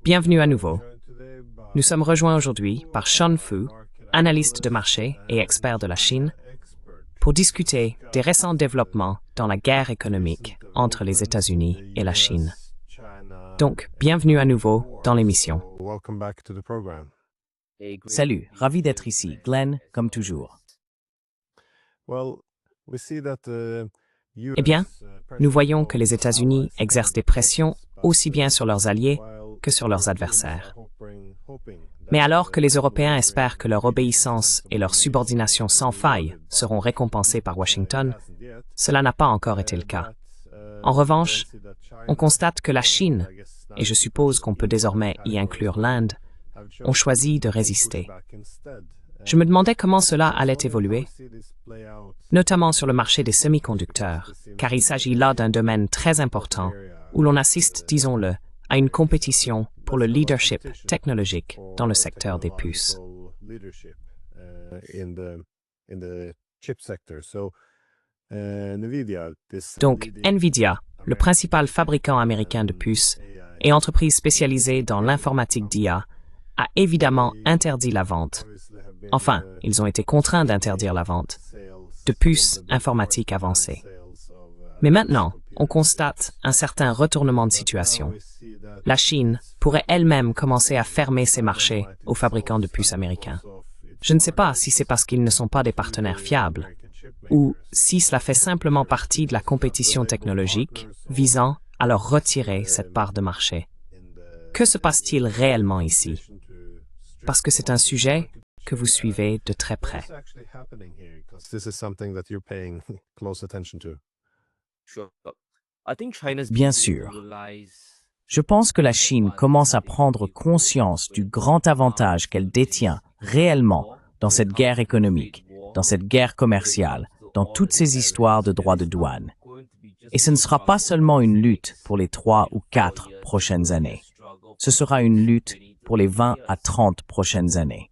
Bienvenue à nouveau. Nous sommes rejoints aujourd'hui par Sean Fu, analyste de marché et expert de la Chine, pour discuter des récents développements dans la guerre économique entre les États-Unis et la Chine. Donc, bienvenue à nouveau dans l'émission. Salut, ravi d'être ici. Glenn, comme toujours. Eh bien, nous voyons que les États-Unis exercent des pressions aussi bien sur leurs alliés que sur leurs adversaires. Mais alors que les Européens espèrent que leur obéissance et leur subordination sans faille seront récompensées par Washington, cela n'a pas encore été le cas. En revanche, on constate que la Chine, et je suppose qu'on peut désormais y inclure l'Inde, ont choisi de résister. Je me demandais comment cela allait évoluer, notamment sur le marché des semi-conducteurs, car il s'agit là d'un domaine très important où l'on assiste, disons-le, à une compétition pour le leadership technologique dans le secteur des puces. Donc, NVIDIA, le principal fabricant américain de puces et entreprise spécialisée dans l'informatique d'IA, a évidemment interdit la vente. Enfin, ils ont été contraints d'interdire la vente de puces informatiques avancées. Mais maintenant, on constate un certain retournement de situation. La Chine pourrait elle-même commencer à fermer ses marchés aux fabricants de puces américains. Je ne sais pas si c'est parce qu'ils ne sont pas des partenaires fiables, ou si cela fait simplement partie de la compétition technologique visant à leur retirer cette part de marché. Que se passe-t-il réellement ici? Parce que c'est un sujet que vous suivez de très près. Bien sûr. Je pense que la Chine commence à prendre conscience du grand avantage qu'elle détient réellement dans cette guerre économique, dans cette guerre commerciale, dans toutes ces histoires de droits de douane. Et ce ne sera pas seulement une lutte pour les 3 ou 4 prochaines années. Ce sera une lutte pour les 20 à 30 prochaines années.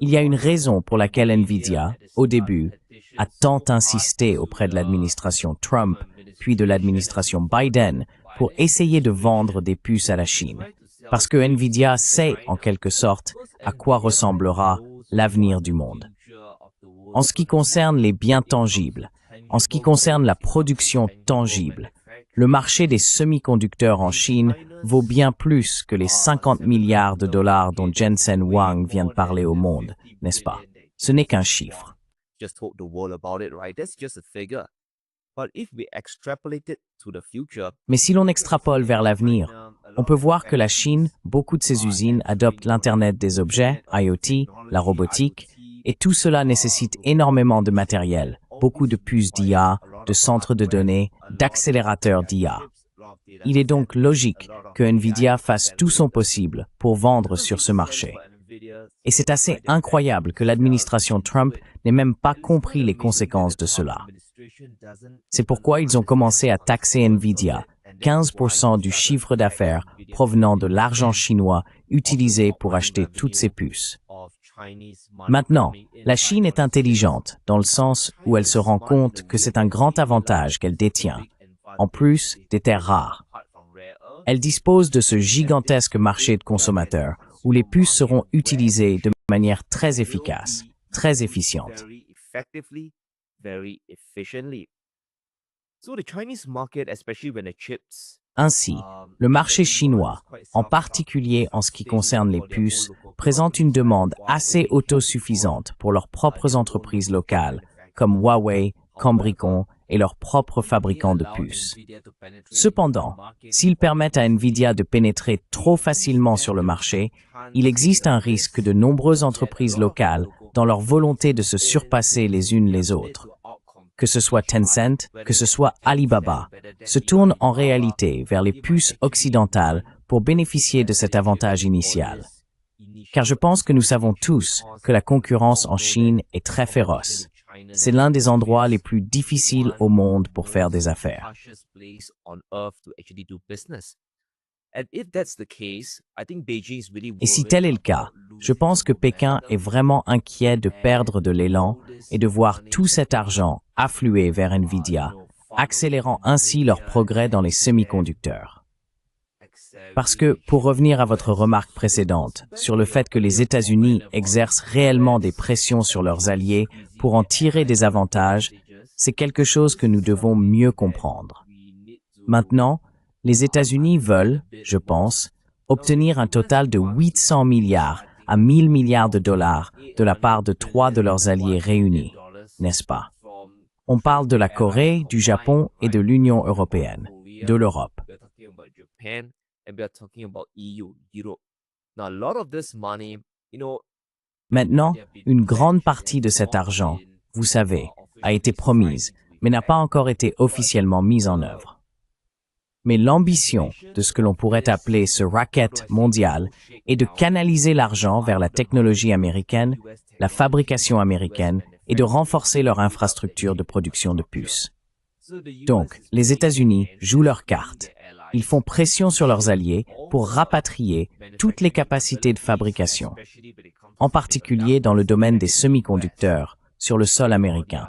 Il y a une raison pour laquelle NVIDIA, au début, a tant insisté auprès de l'administration Trump, puis de l'administration Biden, pour essayer de vendre des puces à la Chine. Parce que NVIDIA sait, en quelque sorte, à quoi ressemblera l'avenir du monde. En ce qui concerne les biens tangibles, en ce qui concerne la production tangible, le marché des semi-conducteurs en Chine vaut bien plus que les 50 milliards de dollars dont Jensen Huang vient de parler au monde, n'est-ce pas? Ce n'est qu'un chiffre. Mais si l'on extrapole vers l'avenir, on peut voir que la Chine, beaucoup de ses usines adoptent l'Internet des objets, IoT, la robotique, et tout cela nécessite énormément de matériel, beaucoup de puces d'IA, de centres de données, d'accélérateurs d'IA. Il est donc logique que NVIDIA fasse tout son possible pour vendre sur ce marché. Et c'est assez incroyable que l'administration Trump n'ait même pas compris les conséquences de cela. C'est pourquoi ils ont commencé à taxer NVIDIA, 15% du chiffre d'affaires provenant de l'argent chinois utilisé pour acheter toutes ces puces. Maintenant, la Chine est intelligente dans le sens où elle se rend compte que c'est un grand avantage qu'elle détient, en plus des terres rares. Elle dispose de ce gigantesque marché de consommateurs où les puces seront utilisées de manière très efficace, très efficiente. Ainsi, le marché chinois, en particulier en ce qui concerne les puces, présente une demande assez autosuffisante pour leurs propres entreprises locales, comme Huawei, Cambricon et leurs propres fabricants de puces. Cependant, s'ils permettent à NVIDIA de pénétrer trop facilement sur le marché, il existe un risque que de nombreuses entreprises locales, dans leur volonté de se surpasser les unes les autres, que ce soit Tencent, que ce soit Alibaba, se tournent en réalité vers les puces occidentales pour bénéficier de cet avantage initial. Car je pense que nous savons tous que la concurrence en Chine est très féroce. C'est l'un des endroits les plus difficiles au monde pour faire des affaires. Et si tel est le cas, je pense que Pékin est vraiment inquiet de perdre de l'élan et de voir tout cet argent affluer vers NVIDIA, accélérant ainsi leur progrès dans les semi-conducteurs. Parce que, pour revenir à votre remarque précédente, sur le fait que les États-Unis exercent réellement des pressions sur leurs alliés pour en tirer des avantages, c'est quelque chose que nous devons mieux comprendre. Maintenant, les États-Unis veulent, je pense, obtenir un total de 800 milliards à 1000 milliards de dollars de la part de 3 de leurs alliés réunis, n'est-ce pas? On parle de la Corée, du Japon et de l'Union européenne, de l'Europe. Maintenant, une grande partie de cet argent, vous savez, a été promise, mais n'a pas encore été officiellement mise en œuvre. Mais l'ambition de ce que l'on pourrait appeler ce racket mondial est de canaliser l'argent vers la technologie américaine, la fabrication américaine et de renforcer leur infrastructure de production de puces. Donc, les États-Unis jouent leurs cartes. Ils font pression sur leurs alliés pour rapatrier toutes les capacités de fabrication, en particulier dans le domaine des semi-conducteurs, sur le sol américain.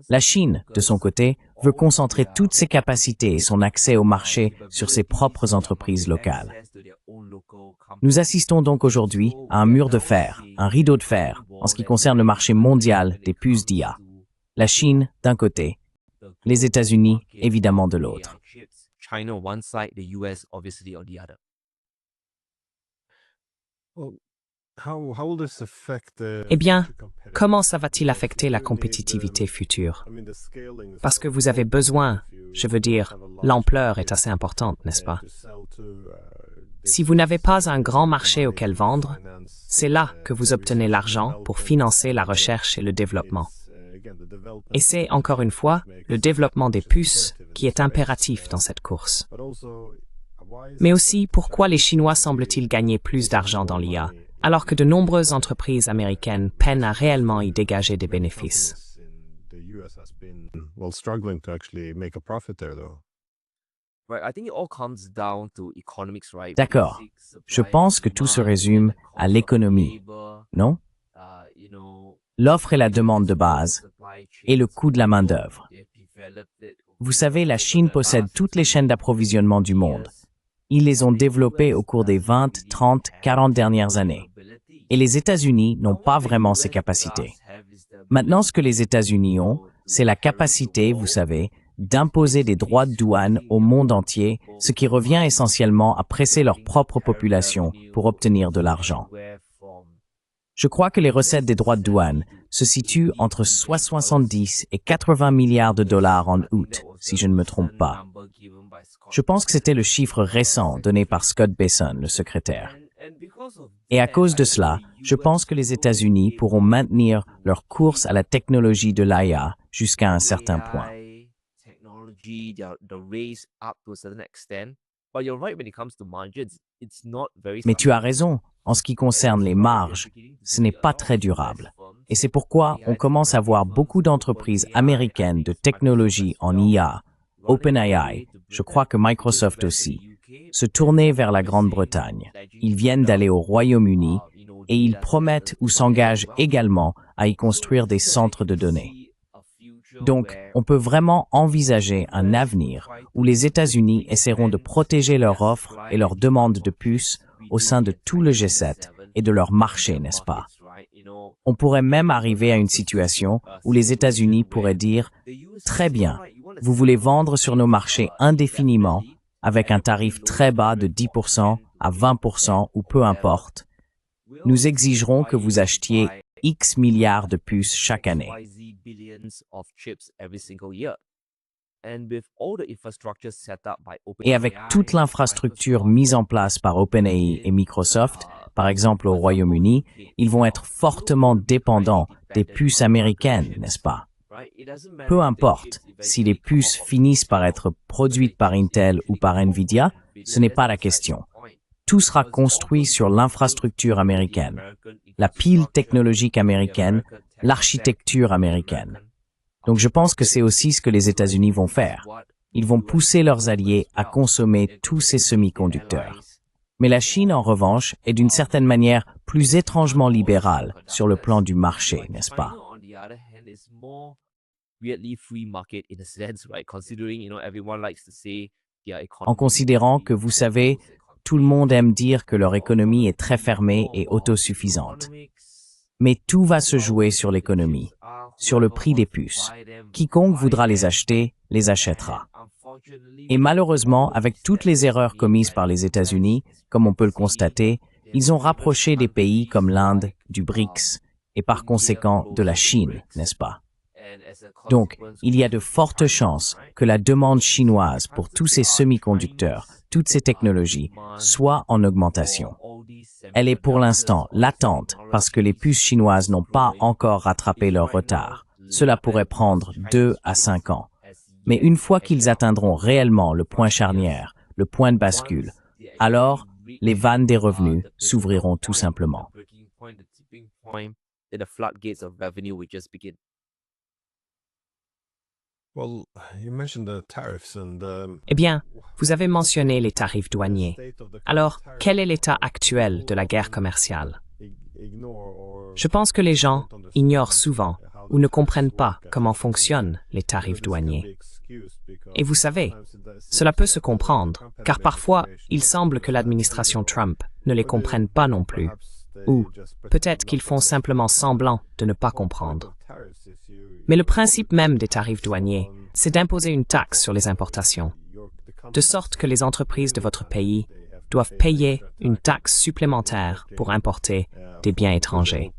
La Chine, de son côté, veut concentrer toutes ses capacités et son accès au marché sur ses propres entreprises locales. Nous assistons donc aujourd'hui à un mur de fer, un rideau de fer, en ce qui concerne le marché mondial des puces d'IA. La Chine, d'un côté, les États-Unis, évidemment, de l'autre. Eh bien, comment ça va-t-il affecter la compétitivité future? Parce que vous avez besoin, je veux dire, l'ampleur est assez importante, n'est-ce pas? Si vous n'avez pas un grand marché auquel vendre, c'est là que vous obtenez l'argent pour financer la recherche et le développement. Et c'est, encore une fois, le développement des puces qui est impératif dans cette course. Mais aussi, pourquoi les Chinois semblent-ils gagner plus d'argent dans l'IA, alors que de nombreuses entreprises américaines peinent à réellement y dégager des bénéfices? D'accord. Je pense que tout se résume à l'économie, non? L'offre et la demande de base et le coût de la main-d'œuvre. Vous savez, la Chine possède toutes les chaînes d'approvisionnement du monde. Ils les ont développées au cours des 20, 30, 40 dernières années. Et les États-Unis n'ont pas vraiment ces capacités. Maintenant, ce que les États-Unis ont, c'est la capacité, vous savez, d'imposer des droits de douane au monde entier, ce qui revient essentiellement à presser leur propre population pour obtenir de l'argent. Je crois que les recettes des droits de douane se situent entre 70 et 80 milliards de dollars en août, si je ne me trompe pas. Je pense que c'était le chiffre récent donné par Scott Bessent, le secrétaire. Et à cause de cela, je pense que les États-Unis pourront maintenir leur course à la technologie de l'IA jusqu'à un certain point. Mais tu as raison, en ce qui concerne les marges, ce n'est pas très durable. Et c'est pourquoi on commence à voir beaucoup d'entreprises américaines de technologie en IA, OpenAI, je crois que Microsoft aussi, se tourner vers la Grande-Bretagne. Ils viennent d'aller au Royaume-Uni et ils promettent ou s'engagent également à y construire des centres de données. Donc, on peut vraiment envisager un avenir où les États-Unis essaieront de protéger leur offre et leur demande de puces au sein de tout le G7 et de leur marché, n'est-ce pas? On pourrait même arriver à une situation où les États-Unis pourraient dire « Très bien, vous voulez vendre sur nos marchés indéfiniment avec un tarif très bas de 10% à 20% ou peu importe. Nous exigerons que vous achetiez X milliards de puces chaque année. » Et avec toute l'infrastructure mise en place par OpenAI et Microsoft, par exemple au Royaume-Uni, ils vont être fortement dépendants des puces américaines, n'est-ce pas? Peu importe si les puces finissent par être produites par Intel ou par Nvidia, ce n'est pas la question. Tout sera construit sur l'infrastructure américaine, la pile technologique américaine, l'architecture américaine. Donc je pense que c'est aussi ce que les États-Unis vont faire. Ils vont pousser leurs alliés à consommer tous ces semi-conducteurs. Mais la Chine, en revanche, est d'une certaine manière plus étrangement libérale sur le plan du marché, n'est-ce pas? en considérant que, vous savez, tout le monde aime dire que leur économie est très fermée et autosuffisante. Mais tout va se jouer sur l'économie, sur le prix des puces. Quiconque voudra les acheter, les achètera. Et malheureusement, avec toutes les erreurs commises par les États-Unis, comme on peut le constater, ils ont rapproché des pays comme l'Inde, du BRICS, et par conséquent de la Chine, n'est-ce pas? Donc, il y a de fortes chances que la demande chinoise pour tous ces semi-conducteurs, toutes ces technologies, soit en augmentation. Elle est pour l'instant latente parce que les puces chinoises n'ont pas encore rattrapé leur retard. Cela pourrait prendre 2 à 5 ans. Mais une fois qu'ils atteindront réellement le point charnière, le point de bascule, alors les vannes des revenus s'ouvriront tout simplement. Eh bien, vous avez mentionné les tarifs douaniers. Alors, quel est l'état actuel de la guerre commerciale? Je pense que les gens ignorent souvent ou ne comprennent pas comment fonctionnent les tarifs douaniers. Et vous savez, cela peut se comprendre, car parfois, il semble que l'administration Trump ne les comprenne pas non plus, ou peut-être qu'ils font simplement semblant de ne pas comprendre. Mais le principe même des tarifs douaniers, c'est d'imposer une taxe sur les importations, de sorte que les entreprises de votre pays doivent payer une taxe supplémentaire pour importer des biens étrangers.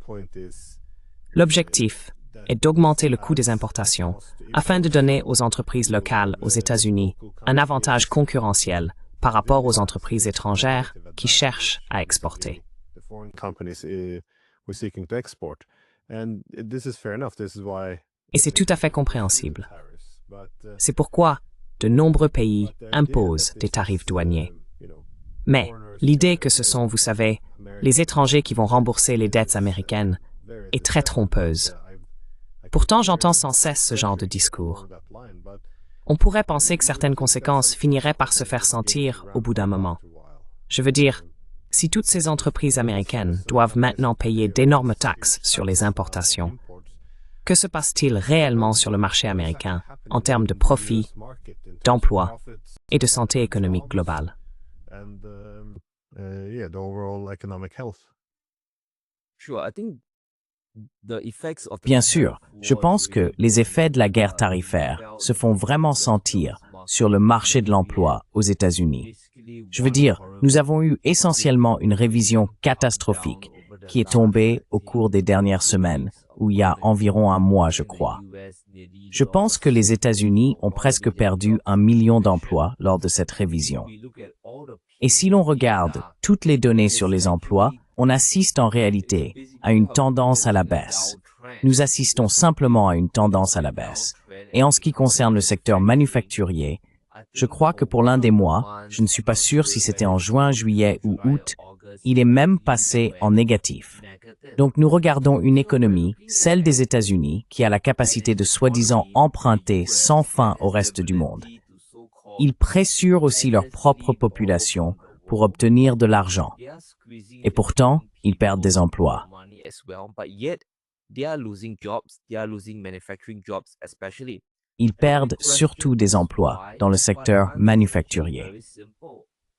L'objectif est d'augmenter le coût des importations afin de donner aux entreprises locales aux États-Unis un avantage concurrentiel par rapport aux entreprises étrangères qui cherchent à exporter. Et c'est tout à fait compréhensible. C'est pourquoi de nombreux pays imposent des tarifs douaniers. Mais l'idée que ce sont, vous savez, les étrangers qui vont rembourser les dettes américaines est très trompeuse. Pourtant, j'entends sans cesse ce genre de discours. On pourrait penser que certaines conséquences finiraient par se faire sentir au bout d'un moment. Je veux dire, si toutes ces entreprises américaines doivent maintenant payer d'énormes taxes sur les importations, que se passe-t-il réellement sur le marché américain en termes de profit, d'emploi et de santé économique globale? Bien sûr, je pense que les effets de la guerre tarifaire se font vraiment sentir sur le marché de l'emploi aux États-Unis. Je veux dire, nous avons eu essentiellement une révision catastrophique qui est tombée au cours des dernières semaines, où il y a environ un mois, je crois. Je pense que les États-Unis ont presque perdu 1 million d'emplois lors de cette révision. Et si l'on regarde toutes les données sur les emplois, on assiste en réalité à une tendance à la baisse. Nous assistons simplement à une tendance à la baisse. Et en ce qui concerne le secteur manufacturier, je crois que pour l'un des mois, je ne suis pas sûr si c'était en juin, juillet ou août, il est même passé en négatif. Donc nous regardons une économie, celle des États-Unis, qui a la capacité de soi-disant emprunter sans fin au reste du monde. Ils pressurent aussi leur propre population pour obtenir de l'argent. Et pourtant, ils perdent des emplois. Ils perdent surtout des emplois dans le secteur manufacturier.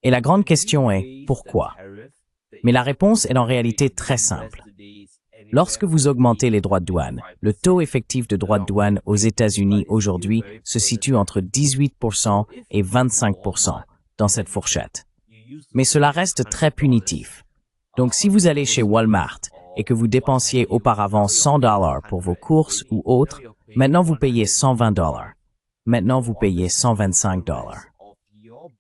Et la grande question est, pourquoi? Mais la réponse est en réalité très simple. Lorsque vous augmentez les droits de douane, le taux effectif de droits de douane aux États-Unis aujourd'hui se situe entre 18% et 25% dans cette fourchette. Mais cela reste très punitif. Donc si vous allez chez Walmart et que vous dépensiez auparavant $100 pour vos courses ou autres, maintenant vous payez $120. Maintenant vous payez $125.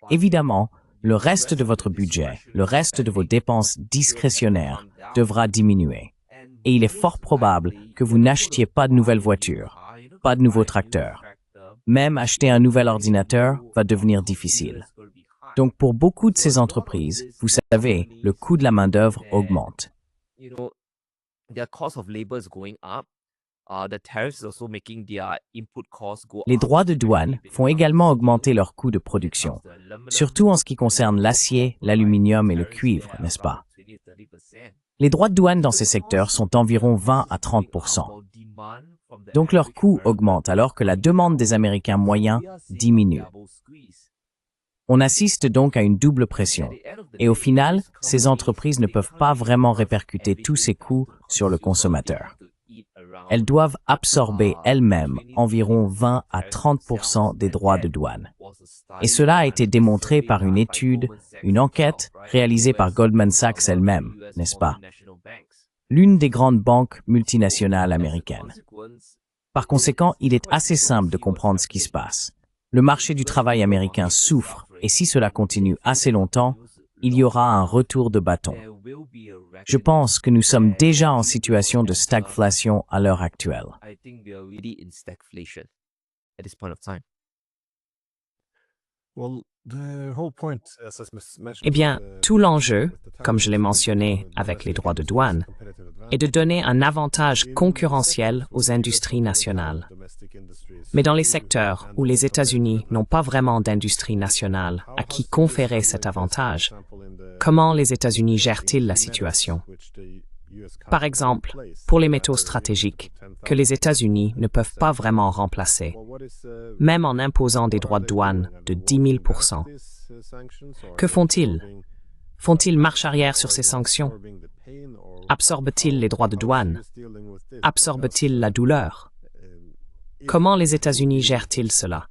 Évidemment, le reste de votre budget, le reste de vos dépenses discrétionnaires devra diminuer. Et il est fort probable que vous n'achetiez pas de nouvelles voitures, pas de nouveaux tracteurs. Même acheter un nouvel ordinateur va devenir difficile. Donc pour beaucoup de ces entreprises, vous savez, le coût de la main-d'œuvre augmente. Les droits de douane font également augmenter leurs coûts de production, surtout en ce qui concerne l'acier, l'aluminium et le cuivre, n'est-ce pas? Les droits de douane dans ces secteurs sont d'environ 20 à 30%. Donc leurs coûts augmentent alors que la demande des Américains moyens diminue. On assiste donc à une double pression. Et au final, ces entreprises ne peuvent pas vraiment répercuter tous ces coûts sur le consommateur. Elles doivent absorber elles-mêmes environ 20 à 30% des droits de douane. Et cela a été démontré par une étude, une enquête réalisée par Goldman Sachs elle-même, n'est-ce pas? L'une des grandes banques multinationales américaines. Par conséquent, il est assez simple de comprendre ce qui se passe. Le marché du travail américain souffre, et si cela continue assez longtemps, il y aura un retour de bâton. Je pense que nous sommes déjà en situation de stagflation à l'heure actuelle. Eh bien, tout l'enjeu, comme je l'ai mentionné avec les droits de douane, est de donner un avantage concurrentiel aux industries nationales. Mais dans les secteurs où les États-Unis n'ont pas vraiment d'industrie nationale à qui conférer cet avantage, comment les États-Unis gèrent-ils la situation? Par exemple, pour les métaux stratégiques, que les États-Unis ne peuvent pas vraiment remplacer, même en imposant des droits de douane de 10 000%. Que font-ils? Font-ils marche arrière sur ces sanctions? Absorbent-ils les droits de douane? Absorbent-ils la douleur? Comment les États-Unis gèrent-ils cela?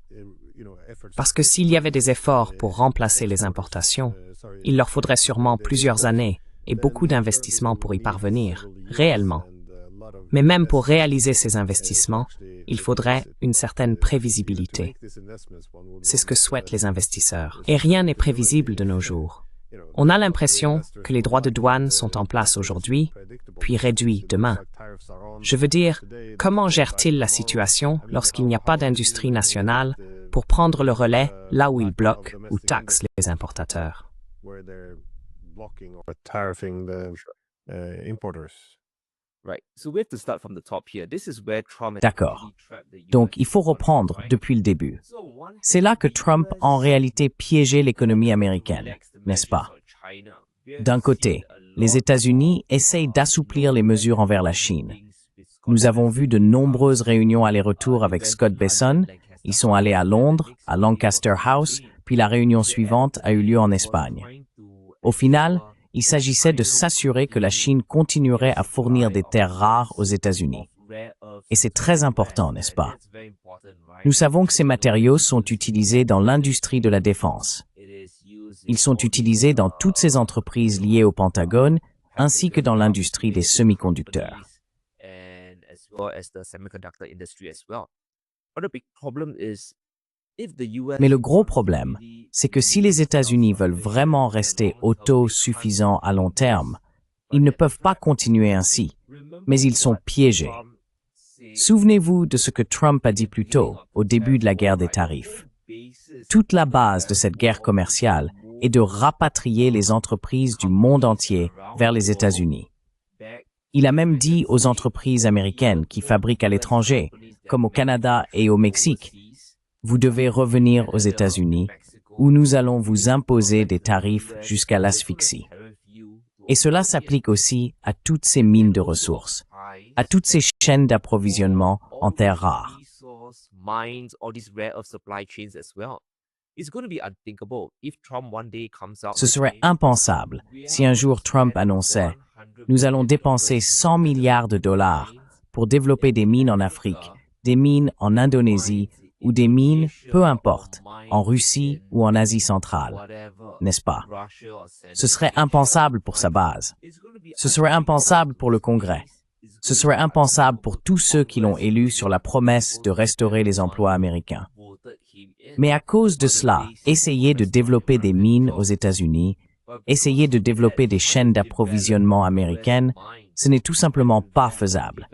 Parce que s'il y avait des efforts pour remplacer les importations, il leur faudrait sûrement plusieurs années et beaucoup d'investissements pour y parvenir, réellement. Mais même pour réaliser ces investissements, il faudrait une certaine prévisibilité. C'est ce que souhaitent les investisseurs. Et rien n'est prévisible de nos jours. On a l'impression que les droits de douane sont en place aujourd'hui, puis réduits demain. Je veux dire, comment gèrent-ils la situation lorsqu'il n'y a pas d'industrie nationale pour prendre le relais là où ils bloquent ou taxent les importateurs? D'accord. Donc, il faut reprendre depuis le début. C'est là que Trump en réalité piégeait l'économie américaine, n'est-ce pas? D'un côté, les États-Unis essayent d'assouplir les mesures envers la Chine. Nous avons vu de nombreuses réunions aller-retour avec Scott Bessent. Ils sont allés à Londres, à Lancaster House, puis la réunion suivante a eu lieu en Espagne. Au final, il s'agissait de s'assurer que la Chine continuerait à fournir des terres rares aux États-Unis. Et c'est très important, n'est-ce pas? Nous savons que ces matériaux sont utilisés dans l'industrie de la défense. Ils sont utilisés dans toutes ces entreprises liées au Pentagone, ainsi que dans l'industrie des semi-conducteurs. Mais le gros problème, c'est que si les États-Unis veulent vraiment rester autosuffisants à long terme, ils ne peuvent pas continuer ainsi, mais ils sont piégés. Souvenez-vous de ce que Trump a dit plus tôt, au début de la guerre des tarifs. Toute la base de cette guerre commerciale est de rapatrier les entreprises du monde entier vers les États-Unis. Il a même dit aux entreprises américaines qui fabriquent à l'étranger, comme au Canada et au Mexique, vous devez revenir aux États-Unis où nous allons vous imposer des tarifs jusqu'à l'asphyxie. Et cela s'applique aussi à toutes ces mines de ressources, à toutes ces chaînes d'approvisionnement en terres rares. Ce serait impensable si un jour Trump annonçait « Nous allons dépenser 100 milliards de dollars pour développer des mines en Afrique, des mines en Indonésie ou des mines, peu importe, en Russie ou en Asie centrale, n'est-ce pas? Ce serait impensable pour sa base. Ce serait impensable pour le Congrès. Ce serait impensable pour tous ceux qui l'ont élu sur la promesse de restaurer les emplois américains. Mais à cause de cela, essayer de développer des mines aux États-Unis, essayer de développer des chaînes d'approvisionnement américaines, ce n'est tout simplement pas faisable.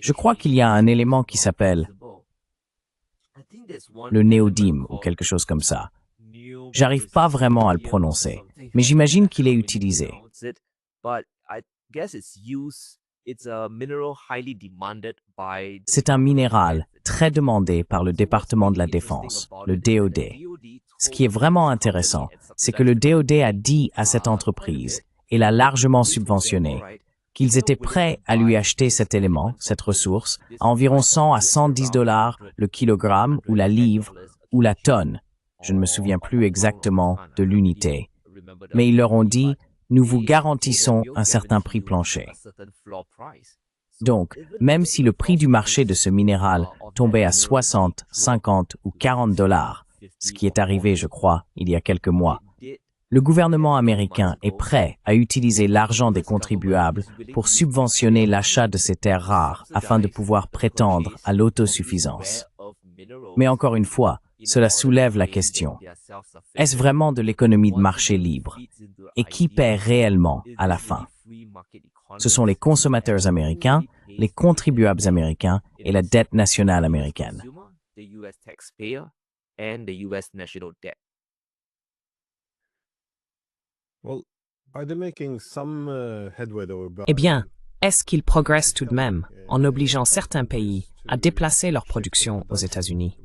Je crois qu'il y a un élément qui s'appelle le néodyme ou quelque chose comme ça. J'arrive pas vraiment à le prononcer, mais j'imagine qu'il est utilisé. C'est un minéral très demandé par le département de la Défense, le DoD. Ce qui est vraiment intéressant, c'est que le DoD a dit à cette entreprise, et l'a largement subventionné, qu'ils étaient prêts à lui acheter cet élément, cette ressource, à environ 100 à 110 $ le kilogramme ou la livre ou la tonne, je ne me souviens plus exactement de l'unité, mais ils leur ont dit « Nous vous garantissons un certain prix plancher ». Donc, même si le prix du marché de ce minéral tombait à 60, 50 ou 40 $, ce qui est arrivé, je crois, il y a quelques mois, le gouvernement américain est prêt à utiliser l'argent des contribuables pour subventionner l'achat de ces terres rares afin de pouvoir prétendre à l'autosuffisance. Mais encore une fois, cela soulève la question. Est-ce vraiment de l'économie de marché libre? Et qui paie réellement à la fin? Ce sont les consommateurs américains, les contribuables américains et la dette nationale américaine. Eh bien, est-ce qu'ils progressent tout de même en obligeant certains pays à déplacer leur production aux États-Unis?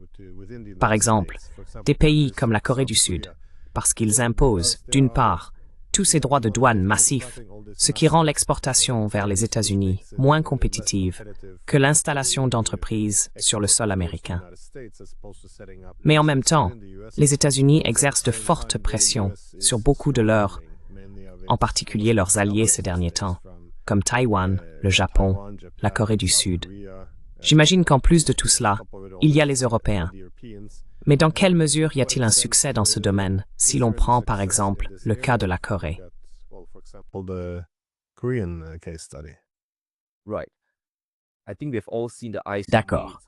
Par exemple, des pays comme la Corée du Sud, parce qu'ils imposent, d'une part, tous ces droits de douane massifs, ce qui rend l'exportation vers les États-Unis moins compétitive que l'installation d'entreprises sur le sol américain. Mais en même temps, les États-Unis exercent de fortes pressions sur beaucoup de leurs, en particulier leurs alliés ces derniers temps, comme Taïwan, le Japon, la Corée du Sud. J'imagine qu'en plus de tout cela, il y a les Européens. Mais dans quelle mesure y a-t-il un succès dans ce domaine, si l'on prend par exemple le cas de la Corée? D'accord.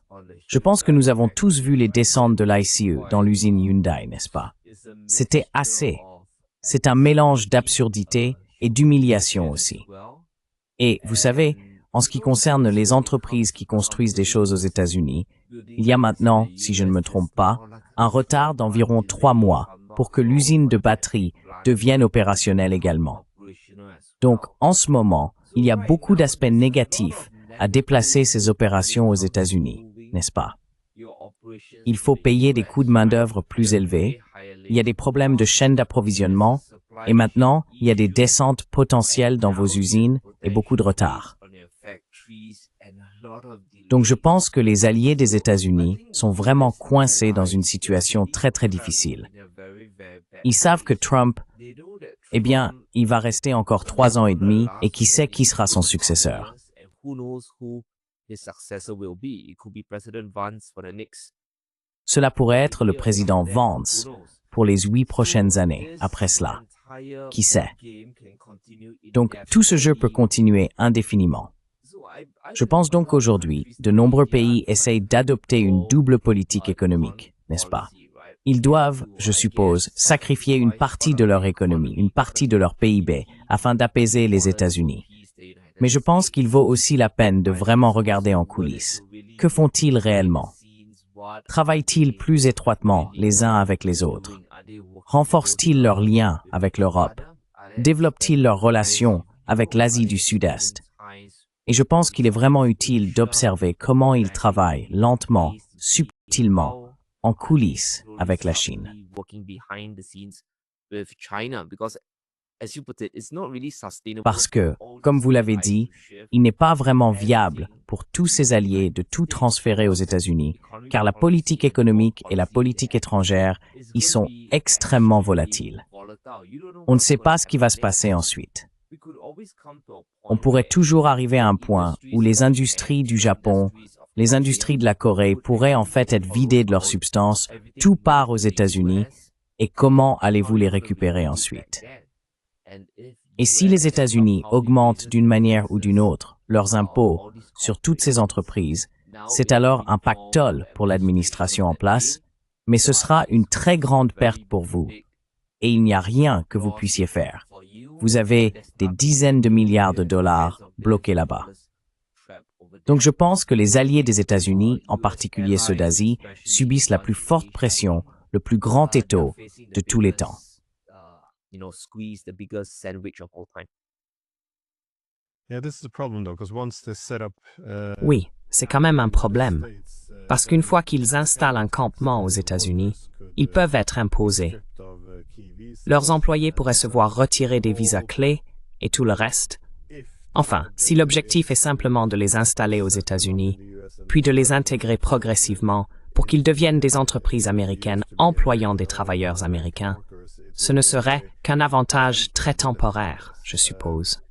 Je pense que nous avons tous vu les descentes de l'ICE dans l'usine Hyundai, n'est-ce pas? C'était assez. C'est un mélange d'absurdité et d'humiliation aussi. Et vous savez, en ce qui concerne les entreprises qui construisent des choses aux États-Unis, il y a maintenant, si je ne me trompe pas, un retard d'environ 3 mois pour que l'usine de batterie devienne opérationnelle également. Donc, en ce moment, il y a beaucoup d'aspects négatifs à déplacer ces opérations aux États-Unis, n'est-ce pas? Il faut payer des coûts de main-d'œuvre plus élevés, il y a des problèmes de chaîne d'approvisionnement, et maintenant, il y a des descentes potentielles dans vos usines et beaucoup de retard. Donc je pense que les alliés des États-Unis sont vraiment coincés dans une situation très très difficile. Ils savent que Trump, eh bien, il va rester encore 3 ans et demi et qui sait qui sera son successeur. Cela pourrait être le président Vance pour les 8 prochaines années après cela. Qui sait? Donc tout ce jeu peut continuer indéfiniment. Je pense donc qu'aujourd'hui, de nombreux pays essayent d'adopter une double politique économique, n'est-ce pas? Ils doivent, je suppose, sacrifier une partie de leur économie, une partie de leur PIB, afin d'apaiser les États-Unis. Mais je pense qu'il vaut aussi la peine de vraiment regarder en coulisses. Que font-ils réellement? Travaillent-ils plus étroitement les uns avec les autres? Renforcent-ils leurs liens avec l'Europe? Développent-ils leurs relations avec l'Asie du Sud-Est? Et je pense qu'il est vraiment utile d'observer comment ils travaillent lentement, subtilement, en coulisses avec la Chine. Parce que, comme vous l'avez dit, il n'est pas vraiment viable pour tous ces alliés de tout transférer aux États-Unis, car la politique économique et la politique étrangère y sont extrêmement volatiles. On ne sait pas ce qui va se passer ensuite. On pourrait toujours arriver à un point où les industries du Japon, les industries de la Corée pourraient en fait être vidées de leur substance, tout part aux États-Unis, et comment allez-vous les récupérer ensuite? Et si les États-Unis augmentent d'une manière ou d'une autre leurs impôts sur toutes ces entreprises, c'est alors un pactole pour l'administration en place, mais ce sera une très grande perte pour vous. Et il n'y a rien que vous puissiez faire. Vous avez des dizaines de milliards de dollars bloqués là-bas. Donc je pense que les alliés des États-Unis, en particulier ceux d'Asie, subissent la plus forte pression, le plus grand étau de tous les temps. Oui, c'est quand même un problème, parce qu'une fois qu'ils installent un campement aux États-Unis, ils peuvent être imposés. Leurs employés pourraient se voir retirer des visas clés et tout le reste. Enfin, si l'objectif est simplement de les installer aux États-Unis, puis de les intégrer progressivement pour qu'ils deviennent des entreprises américaines employant des travailleurs américains, ce ne serait qu'un avantage très temporaire, je suppose.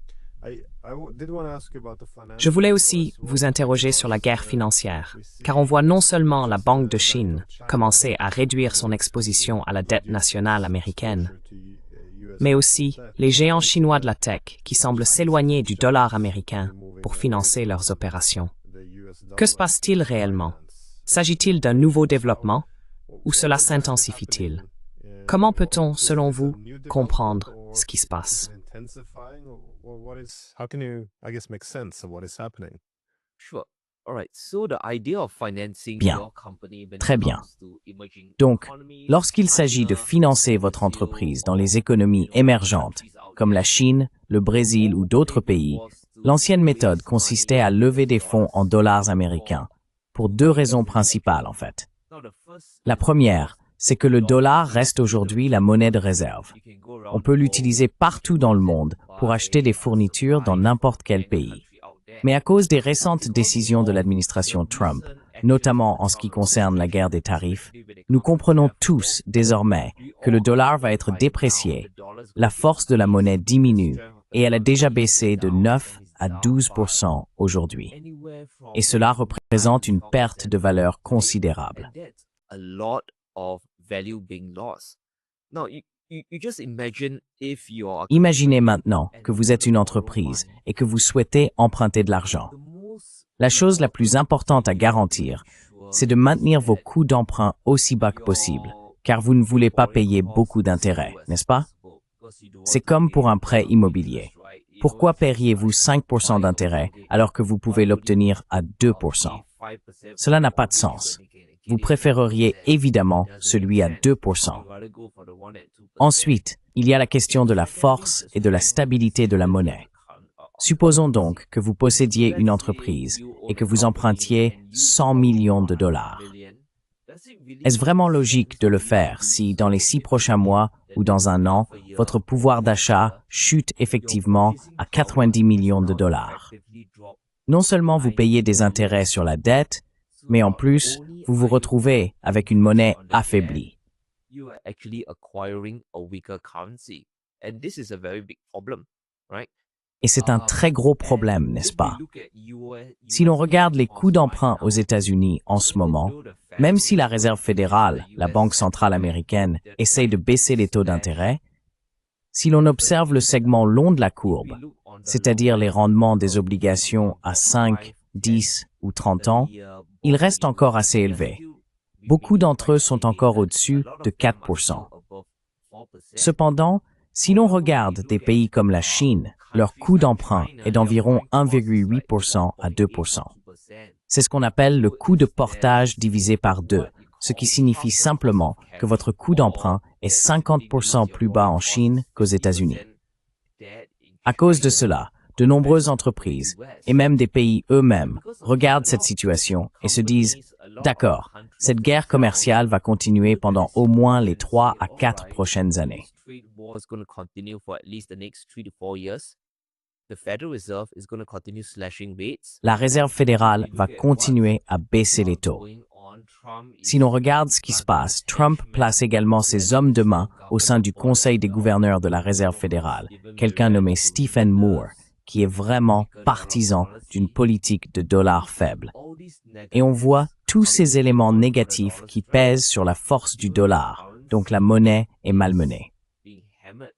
Je voulais aussi vous interroger sur la guerre financière, car on voit non seulement la Banque de Chine commencer à réduire son exposition à la dette nationale américaine, mais aussi les géants chinois de la tech qui semblent s'éloigner du dollar américain pour financer leurs opérations. Que se passe-t-il réellement? S'agit-il d'un nouveau développement ou cela s'intensifie-t-il? Comment peut-on, selon vous, comprendre ce qui se passe? Bien, très bien. Donc, lorsqu'il s'agit de financer votre entreprise dans les économies émergentes, comme la Chine, le Brésil ou d'autres pays, l'ancienne méthode consistait à lever des fonds en dollars américains, pour deux raisons principales en fait. La première, c'est que le dollar reste aujourd'hui la monnaie de réserve. On peut l'utiliser partout dans le monde pour acheter des fournitures dans n'importe quel pays. Mais à cause des récentes décisions de l'administration Trump, notamment en ce qui concerne la guerre des tarifs, nous comprenons tous désormais que le dollar va être déprécié, la force de la monnaie diminue et elle a déjà baissé de 9 à 12% aujourd'hui. Et cela représente une perte de valeur considérable. Imaginez maintenant que vous êtes une entreprise et que vous souhaitez emprunter de l'argent. La chose la plus importante à garantir, c'est de maintenir vos coûts d'emprunt aussi bas que possible, car vous ne voulez pas payer beaucoup d'intérêts, n'est-ce pas? C'est comme pour un prêt immobilier. Pourquoi paieriez-vous 5% d'intérêt alors que vous pouvez l'obtenir à 2%? Cela n'a pas de sens. Vous préféreriez évidemment celui à 2%. Ensuite, il y a la question de la force et de la stabilité de la monnaie. Supposons donc que vous possédiez une entreprise et que vous empruntiez 100 millions de dollars. Est-ce vraiment logique de le faire si, dans les 6 prochains mois ou dans un an, votre pouvoir d'achat chute effectivement à 90 millions de dollars? Non seulement vous payez des intérêts sur la dette, mais en plus, vous vous retrouvez avec une monnaie affaiblie. Et c'est un très gros problème, n'est-ce pas? Si l'on regarde les coûts d'emprunt aux États-Unis en ce moment, même si la Réserve fédérale, la Banque centrale américaine, essaye de baisser les taux d'intérêt, si l'on observe le segment long de la courbe, c'est-à-dire les rendements des obligations à 5, 10 ou 30 ans, ils restent encore assez élevés. Beaucoup d'entre eux sont encore au-dessus de 4%. Cependant, si l'on regarde des pays comme la Chine, leur coût d'emprunt est d'environ 1,8% à 2%. C'est ce qu'on appelle le coût de portage divisé par 2, ce qui signifie simplement que votre coût d'emprunt est 50% plus bas en Chine qu'aux États-Unis. À cause de cela, de nombreuses entreprises, et même des pays eux-mêmes, regardent cette situation et se disent « D'accord, cette guerre commerciale va continuer pendant au moins les 3 à 4 prochaines années. » La Réserve fédérale va continuer à baisser les taux. Si l'on regarde ce qui se passe, Trump place également ses hommes de main au sein du Conseil des gouverneurs de la Réserve fédérale, quelqu'un nommé Stephen Moore, qui est vraiment partisan d'une politique de dollar faible. Et on voit tous ces éléments négatifs qui pèsent sur la force du dollar, donc la monnaie est malmenée.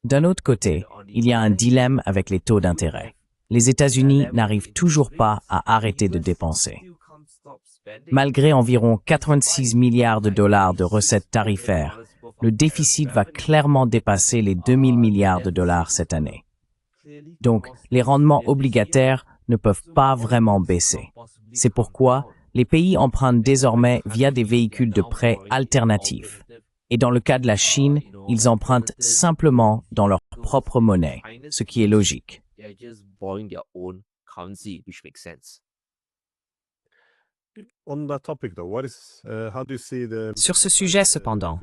D'un autre côté, il y a un dilemme avec les taux d'intérêt. Les États-Unis n'arrivent toujours pas à arrêter de dépenser. Malgré environ 86 milliards de dollars de recettes tarifaires, le déficit va clairement dépasser les 2000 milliards de dollars cette année. Donc, les rendements obligataires ne peuvent pas vraiment baisser. C'est pourquoi les pays empruntent désormais via des véhicules de prêt alternatifs. Et dans le cas de la Chine, ils empruntent simplement dans leur propre monnaie, ce qui est logique. Sur ce sujet, cependant,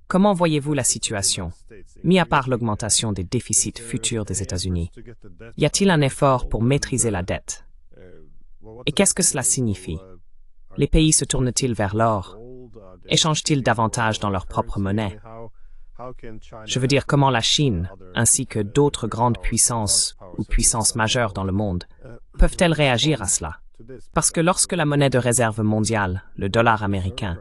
comment voyez-vous la situation, mis à part l'augmentation des déficits futurs des États-Unis? Y a-t-il un effort pour maîtriser la dette? Et qu'est-ce que cela signifie? Les pays se tournent-ils vers l'or, échangent-ils davantage dans leur propre monnaie? Je veux dire, comment la Chine, ainsi que d'autres grandes puissances ou puissances majeures dans le monde, peuvent-elles réagir à cela? Parce que lorsque la monnaie de réserve mondiale, le dollar américain,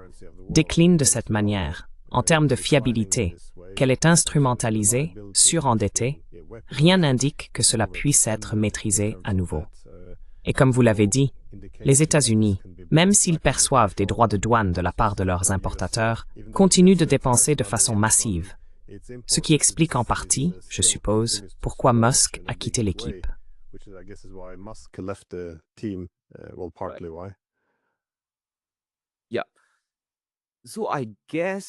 décline de cette manière, en termes de fiabilité, qu'elle est instrumentalisée, surendettée, rien n'indique que cela puisse être maîtrisé à nouveau. Et comme vous l'avez dit, les États-Unis, même s'ils perçoivent des droits de douane de la part de leurs importateurs, continuent de dépenser de façon massive. Ce qui explique en partie, je suppose, pourquoi Musk a quitté l'équipe.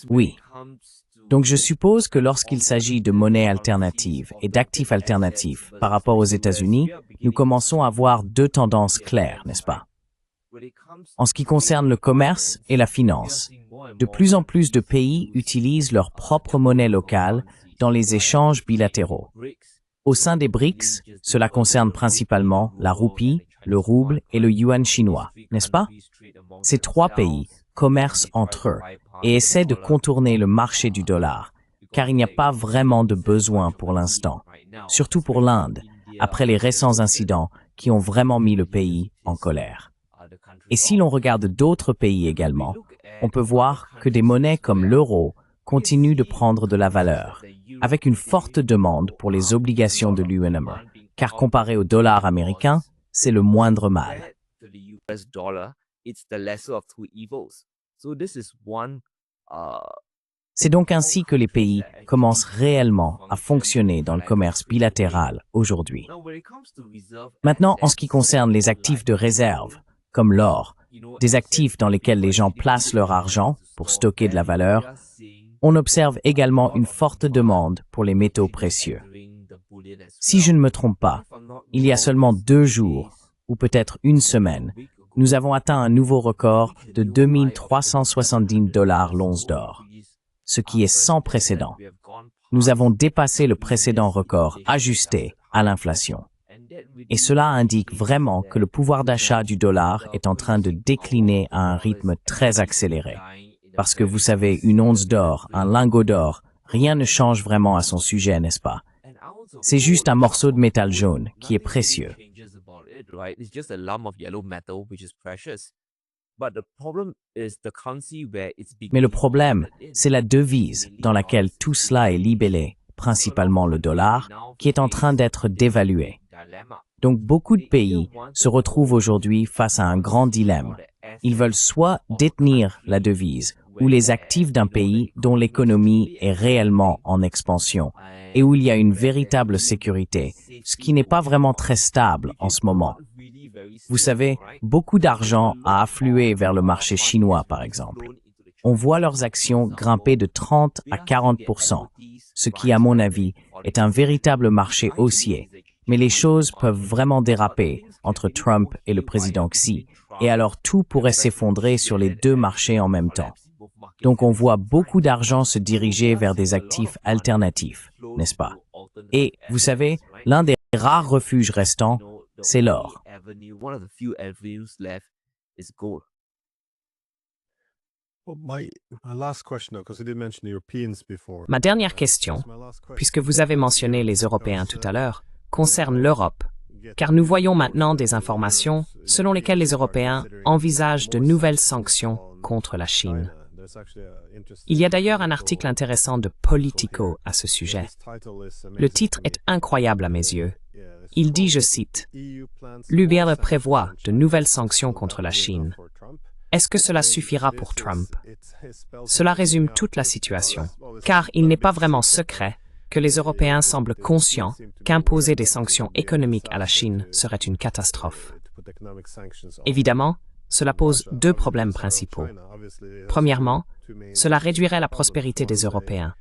Oui. Donc je suppose que lorsqu'il s'agit de monnaie alternative et d'actifs alternatifs par rapport aux États-Unis, nous commençons à voir deux tendances claires, n'est-ce pas? En ce qui concerne le commerce et la finance, de plus en plus de pays utilisent leur propre monnaie locale dans les échanges bilatéraux. Au sein des BRICS, cela concerne principalement la roupie, le rouble et le yuan chinois, n'est-ce pas? Ces trois pays commercent entre eux et essaient de contourner le marché du dollar, car il n'y a pas vraiment de besoin pour l'instant, surtout pour l'Inde, après les récents incidents qui ont vraiment mis le pays en colère. Et si l'on regarde d'autres pays également, on peut voir que des monnaies comme l'euro continuent de prendre de la valeur, avec une forte demande pour les obligations de l'UNME, car comparé au dollar américain, c'est le moindre mal. C'est donc ainsi que les pays commencent réellement à fonctionner dans le commerce bilatéral aujourd'hui. Maintenant, en ce qui concerne les actifs de réserve, comme l'or, des actifs dans lesquels les gens placent leur argent pour stocker de la valeur, on observe également une forte demande pour les métaux précieux. Si je ne me trompe pas, il y a seulement 2 jours, ou peut-être une semaine, nous avons atteint un nouveau record de 2370 $ l'once d'or, ce qui est sans précédent. Nous avons dépassé le précédent record ajusté à l'inflation. Et cela indique vraiment que le pouvoir d'achat du dollar est en train de décliner à un rythme très accéléré. Parce que vous savez, une once d'or, un lingot d'or, rien ne change vraiment à son sujet, n'est-ce pas? C'est juste un morceau de métal jaune qui est précieux. Mais le problème, c'est la devise dans laquelle tout cela est libellé, principalement le dollar, qui est en train d'être dévalué. Donc beaucoup de pays se retrouvent aujourd'hui face à un grand dilemme. Ils veulent soit détenir la devise ou les actifs d'un pays dont l'économie est réellement en expansion et où il y a une véritable sécurité, ce qui n'est pas vraiment très stable en ce moment. Vous savez, beaucoup d'argent a afflué vers le marché chinois, par exemple. On voit leurs actions grimper de 30 à 40%, ce qui, à mon avis, est un véritable marché haussier. Mais les choses peuvent vraiment déraper entre Trump et le président Xi, et alors tout pourrait s'effondrer sur les deux marchés en même temps. Donc on voit beaucoup d'argent se diriger vers des actifs alternatifs, n'est-ce pas? Et, vous savez, l'un des rares refuges restants, c'est l'or. Ma dernière question, puisque vous avez mentionné les Européens tout à l'heure, concerne l'Europe, car nous voyons maintenant des informations selon lesquelles les Européens envisagent de nouvelles sanctions contre la Chine. Il y a d'ailleurs un article intéressant de Politico à ce sujet. Le titre est incroyable à mes yeux. Il dit, je cite, « L'UE prévoit de nouvelles sanctions contre la Chine. Est-ce que cela suffira pour Trump? Cela résume toute la situation, car il n'est pas vraiment secret que les Européens semblent conscients qu'imposer des sanctions économiques à la Chine serait une catastrophe. Évidemment, cela pose 2 problèmes principaux. Premièrement, cela réduirait la prospérité des Européens,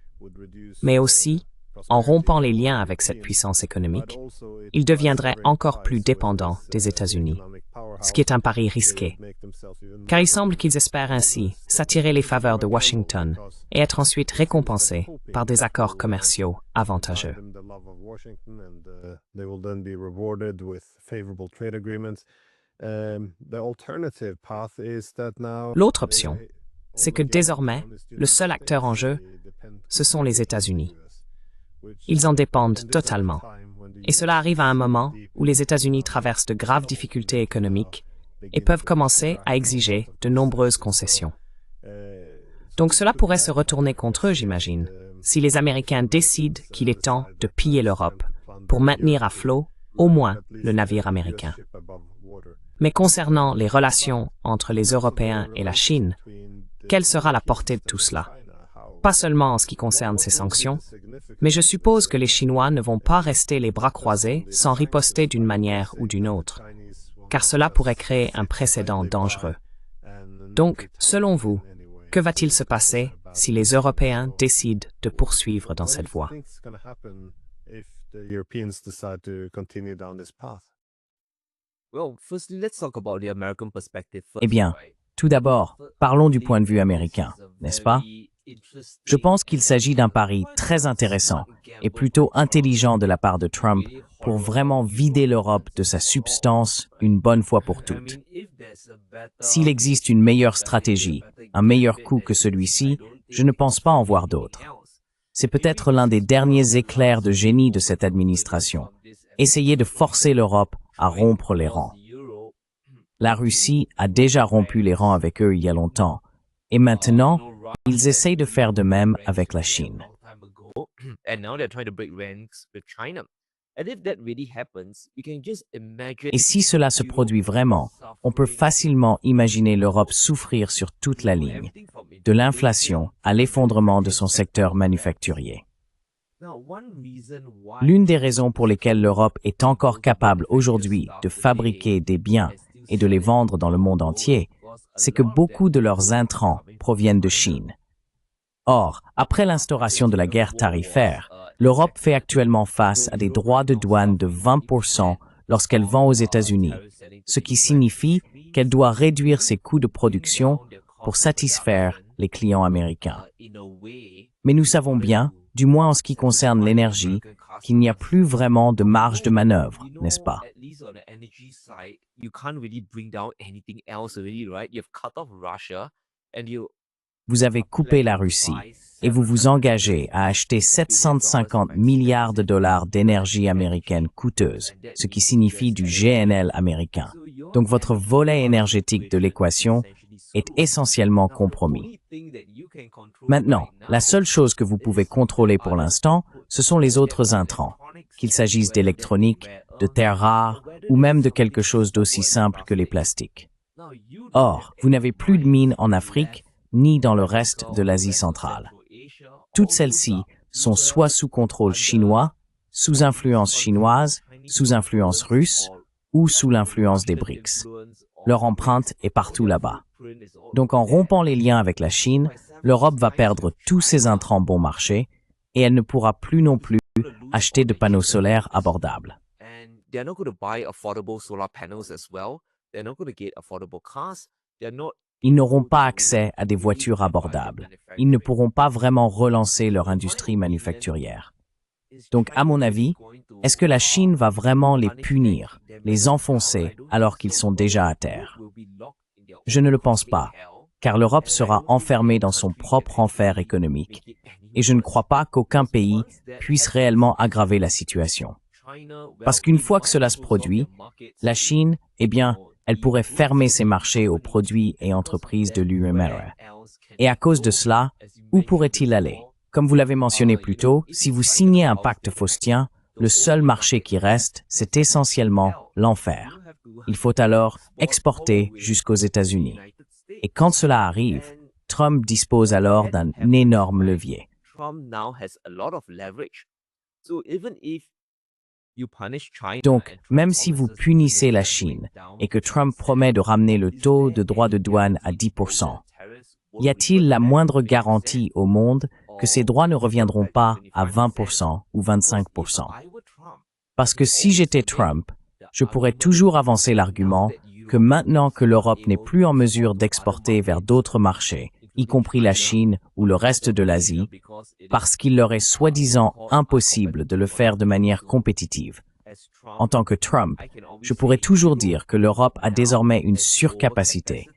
mais aussi, en rompant les liens avec cette puissance économique, ils deviendraient encore plus dépendants des États-Unis, ce qui est un pari risqué, car il semble qu'ils espèrent ainsi s'attirer les faveurs de Washington et être ensuite récompensés par des accords commerciaux avantageux. L'autre option, c'est que désormais, le seul acteur en jeu, ce sont les États-Unis. Ils en dépendent totalement. Et cela arrive à un moment où les États-Unis traversent de graves difficultés économiques et peuvent commencer à exiger de nombreuses concessions. Donc cela pourrait se retourner contre eux, j'imagine, si les Américains décident qu'il est temps de piller l'Europe pour maintenir à flot au moins le navire américain. Mais concernant les relations entre les Européens et la Chine, quelle sera la portée de tout cela? Pas seulement en ce qui concerne ces sanctions, mais je suppose que les Chinois ne vont pas rester les bras croisés sans riposter d'une manière ou d'une autre, car cela pourrait créer un précédent dangereux. Donc, selon vous, que va-t-il se passer si les Européens décident de poursuivre dans cette voie? Eh bien, tout d'abord, parlons du point de vue américain, n'est-ce pas? Je pense qu'il s'agit d'un pari très intéressant et plutôt intelligent de la part de Trump pour vraiment vider l'Europe de sa substance une bonne fois pour toutes. S'il existe une meilleure stratégie, un meilleur coup que celui-ci, je ne pense pas en voir d'autres. C'est peut-être l'un des derniers éclairs de génie de cette administration. Essayer de forcer l'Europe à rompre les rangs. La Russie a déjà rompu les rangs avec eux il y a longtemps, et maintenant, ils essayent de faire de même avec la Chine. Et si cela se produit vraiment, on peut facilement imaginer l'Europe souffrir sur toute la ligne, de l'inflation à l'effondrement de son secteur manufacturier. L'une des raisons pour lesquelles l'Europe est encore capable aujourd'hui de fabriquer des biens et de les vendre dans le monde entier, c'est que beaucoup de leurs intrants proviennent de Chine. Or, après l'instauration de la guerre tarifaire, l'Europe fait actuellement face à des droits de douane de 20% lorsqu'elle vend aux États-Unis, ce qui signifie qu'elle doit réduire ses coûts de production pour satisfaire les clients américains. Mais nous savons bien, du moins en ce qui concerne l'énergie, qu'il n'y a plus vraiment de marge de manœuvre, n'est-ce pas? Vous avez coupé la Russie et vous vous engagez à acheter 750 milliards de dollars d'énergie américaine coûteuse, ce qui signifie du GNL américain. Donc votre volet énergétique de l'équation est essentiellement compromis. Maintenant, la seule chose que vous pouvez contrôler pour l'instant, ce sont les autres intrants, qu'il s'agisse d'électronique, de terres rares ou même de quelque chose d'aussi simple que les plastiques. Or, vous n'avez plus de mines en Afrique ni dans le reste de l'Asie centrale. Toutes celles-ci sont soit sous contrôle chinois, sous influence chinoise, sous influence russe ou sous l'influence des BRICS. Leur empreinte est partout là-bas. Donc en rompant les liens avec la Chine, l'Europe va perdre tous ses intrants bon marché et elle ne pourra plus non plus acheter de panneaux solaires abordables. Ils n'auront pas accès à des voitures abordables. Ils ne pourront pas vraiment relancer leur industrie manufacturière. Donc, à mon avis, est-ce que la Chine va vraiment les punir, les enfoncer alors qu'ils sont déjà à terre? Je ne le pense pas, car l'Europe sera enfermée dans son propre enfer économique, et je ne crois pas qu'aucun pays puisse réellement aggraver la situation. Parce qu'une fois que cela se produit, la Chine, eh bien, elle pourrait fermer ses marchés aux produits et entreprises de l'UMR. Et à cause de cela, où pourrait-il aller? Comme vous l'avez mentionné plus tôt, si vous signez un pacte faustien, le seul marché qui reste, c'est essentiellement l'enfer. Il faut alors exporter jusqu'aux États-Unis. Et quand cela arrive, Trump dispose alors d'un énorme levier. Donc, même si vous punissez la Chine et que Trump promet de ramener le taux de droits de douane à 10%, y a-t-il la moindre garantie au monde que ces droits ne reviendront pas à 20% ou 25%? Parce que si j'étais Trump, je pourrais toujours avancer l'argument que maintenant que l'Europe n'est plus en mesure d'exporter vers d'autres marchés, y compris la Chine ou le reste de l'Asie, parce qu'il leur est soi-disant impossible de le faire de manière compétitive. En tant que Trump, je pourrais toujours dire que l'Europe a désormais une surcapacité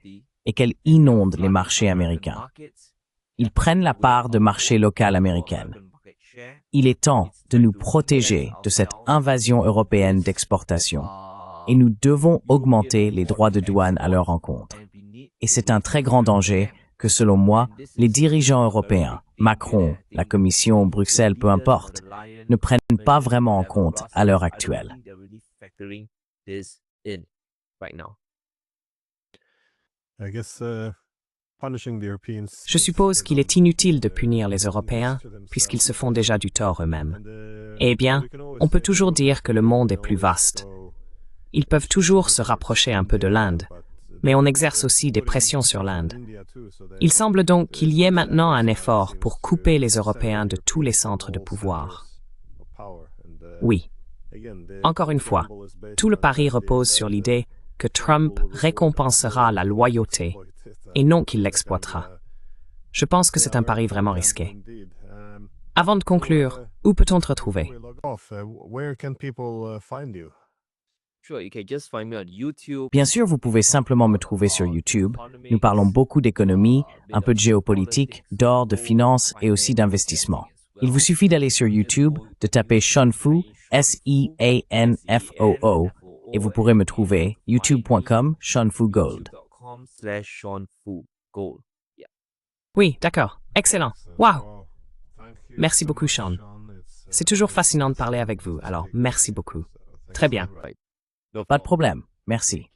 et qu'elles inondent les marchés américains. Ils prennent la part de marché local américaine. Il est temps de nous protéger de cette invasion européenne d'exportation et nous devons augmenter les droits de douane à leur encontre. Et c'est un très grand danger que, selon moi, les dirigeants européens, Macron, la Commission, Bruxelles, peu importe, ne prennent pas vraiment en compte à l'heure actuelle. Je suppose qu'il est inutile de punir les Européens puisqu'ils se font déjà du tort eux-mêmes. Eh bien, on peut toujours dire que le monde est plus vaste. Ils peuvent toujours se rapprocher un peu de l'Inde, mais on exerce aussi des pressions sur l'Inde. Il semble donc qu'il y ait maintenant un effort pour couper les Européens de tous les centres de pouvoir. Oui. Encore une fois, tout le pari repose sur l'idée que Trump récompensera la loyauté et non qu'il l'exploitera. Je pense que c'est un pari vraiment risqué. Avant de conclure, où peut-on te retrouver? Bien sûr, vous pouvez simplement me trouver sur YouTube. Nous parlons beaucoup d'économie, un peu de géopolitique, d'or, de finance et aussi d'investissement. Il vous suffit d'aller sur YouTube, de taper Sean Fu, S-E-A-N-F-O-O, et vous pourrez me trouver youtube.com, Sean Fu Gold. Oui, d'accord. Excellent. Wow! Merci beaucoup, Sean. C'est toujours fascinant de parler avec vous, alors merci beaucoup. Très bien. Pas de problème. Merci.